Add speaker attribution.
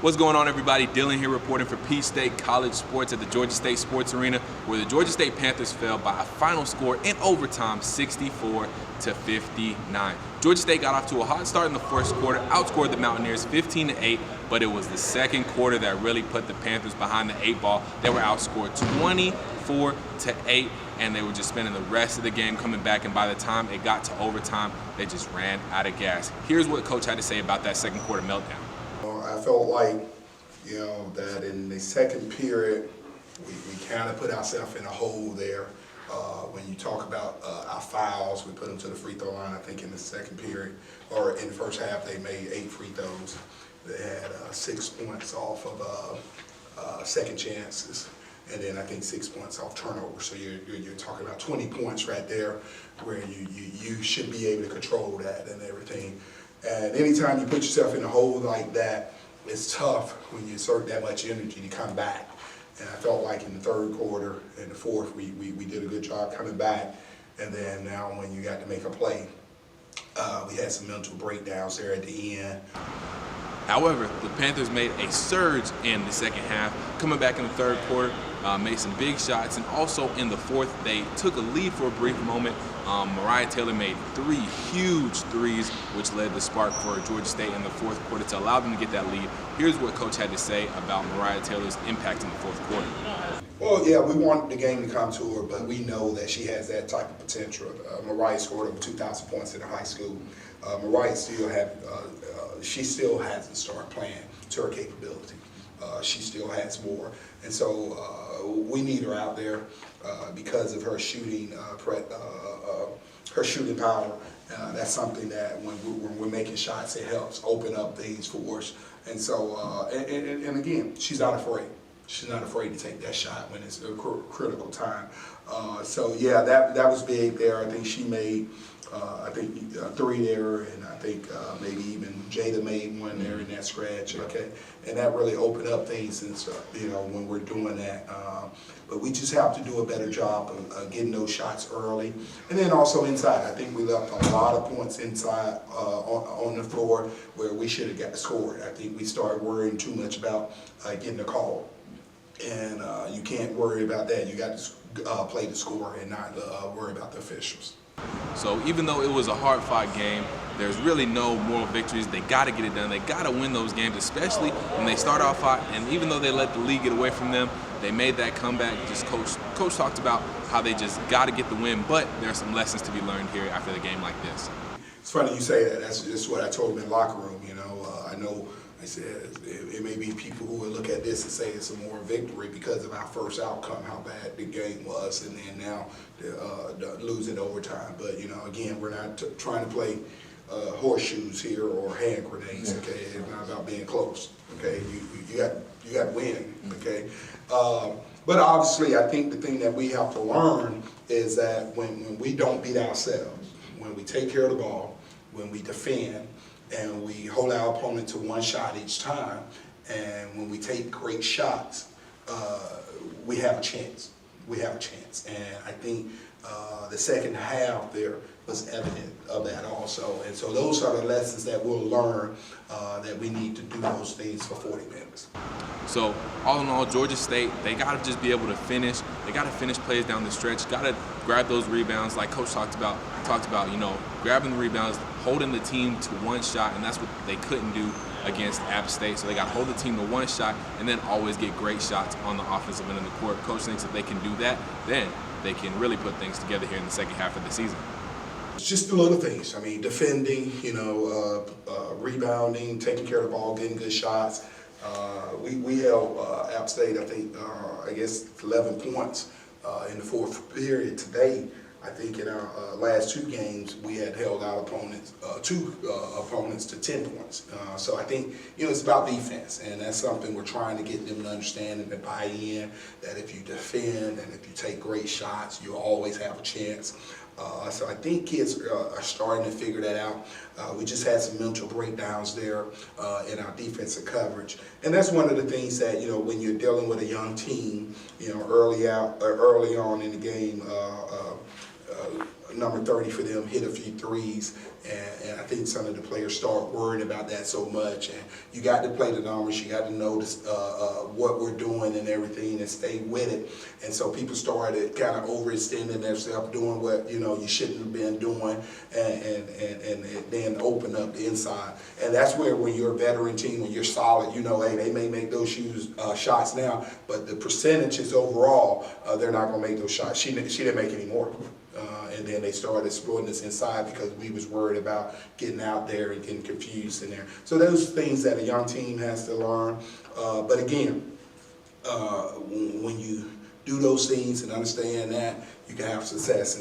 Speaker 1: What's going on, everybody? Dylan here reporting for Peach State College Sports at the Georgia State Sports Arena, where the Georgia State Panthers fell by a final score in overtime, 64-59. Georgia State got off to a hot start in the first quarter, outscored the Mountaineers 15-8, but it was the second quarter that really put the Panthers behind the 8 ball. They were outscored 24-8, and they were just spending the rest of the game coming back, and by the time it got to overtime, they just ran out of gas. Here's what Coach had to say about that second quarter meltdown.
Speaker 2: I felt like, that in the second period, we kind of put ourselves in a hole there. When you talk about our fouls, we put them to the free throw line, I think, in the second period. Or in the first half, they made 8 free throws. They had 6 points off of second chances. And then I think 6 points off turnovers. So you're talking about 20 points right there where you should be able to control that and everything. And anytime you put yourself in a hole like that, it's tough when you exert that much energy to come back. And I felt like in the third quarter and the fourth, we did a good job coming back. And then now when you got to make a play, we had some mental breakdowns there at the end.
Speaker 1: However, the Panthers made a surge in the second half, coming back in the third quarter, made some big shots, and also in the fourth, they took a lead for a brief moment. Mariah Taylor made 3 huge threes, which led the spark for Georgia State in the fourth quarter to allow them to get that lead. Here's what Coach had to say about Mariah Taylor's impact in the fourth quarter.
Speaker 2: Well, yeah, we want the game to come to her, but we know that she has that type of potential. Mariah scored over 2,000 points in high school. Mariah she still hasn't started playing to her capability. She still has more, and so we need her out there because of her shooting, her shooting power. That's something that when we're making shots, it helps open up things for us. And so, and again, she's not afraid. She's not afraid to take that shot when it's a critical time. So yeah, that was big there. I think she made, 3 there, and I think maybe even Jada made 1 there in that scratch. Okay, and that really opened up things and stuff, when we're doing that. But we just have to do a better job of getting those shots early, and then also inside. I think we left a lot of points inside on the floor where we should have got scored. I think we started worrying too much about getting a call. And you can't worry about that. You got to play the score and not worry about the officials.
Speaker 1: So even though it was a hard-fought game, there's really no moral victories. They got to get it done. They got to win those games, especially when they start off hot. And even though they let the league get away from them, they made that comeback. Just Coach talked about how they just got to get the win, but there are some lessons to be learned here after the game like this.
Speaker 2: It's funny you say that. That's just what I told them in the locker room. I know. I said it may be people who will look at this and say it's a moral victory because of our first outcome, how bad the game was, and then now losing overtime. But again, we're not trying to play horseshoes here or hand grenades. Okay, it's not about being close. Okay, you got to win. Okay, but obviously, I think the thing that we have to learn is that when we don't beat ourselves, when we take care of the ball, when we defend, and we hold our opponent to 1 shot each time, and when we take great shots, we have a chance. We have a chance, and I think the second half there was evident of that also. And so those are the lessons that we'll learn, that we need to do those things for 40 minutes.
Speaker 1: So all in all, Georgia State, they got to just be able to finish. They got to finish plays down the stretch. Got to grab those rebounds, like Coach talked about. Grabbing the rebounds, holding the team to 1 shot, and that's what they couldn't do against App State. So they got to hold the team to 1 shot, and then always get great shots on the offensive end of the court. Coach thinks if they can do that, then they can really put things together here in the second half of the season.
Speaker 2: It's just the little things. I mean, defending, rebounding, taking care of the ball, getting good shots. We held App State, I think, 11 points in the fourth period today. I think in our last 2 games, we had held our opponents, 2 opponents to 10 points. So I think, it's about defense, and that's something we're trying to get them to understand and to buy in, that if you defend and if you take great shots, you always have a chance. So I think kids are starting to figure that out. We just had some mental breakdowns there in our defensive coverage, and that's one of the things that when you're dealing with a young team, early on in the game, number 30 for them, hit a few threes, and I think some of the players start worrying about that so much. And you got to play the numbers, you got to notice what we're doing and everything, and stay with it. And so people started kind of overextending themselves, doing what you shouldn't have been doing, and then open up the inside. And that's where, when you're a veteran team, when you're solid, hey, they may make those shots now, but the percentages overall, they're not going to make those shots. She didn't make any more. And then they started exploiting us inside because we was worried about getting out there and getting confused in there. So those things that a young team has to learn. But again, when you do those things and understand that, you can have success.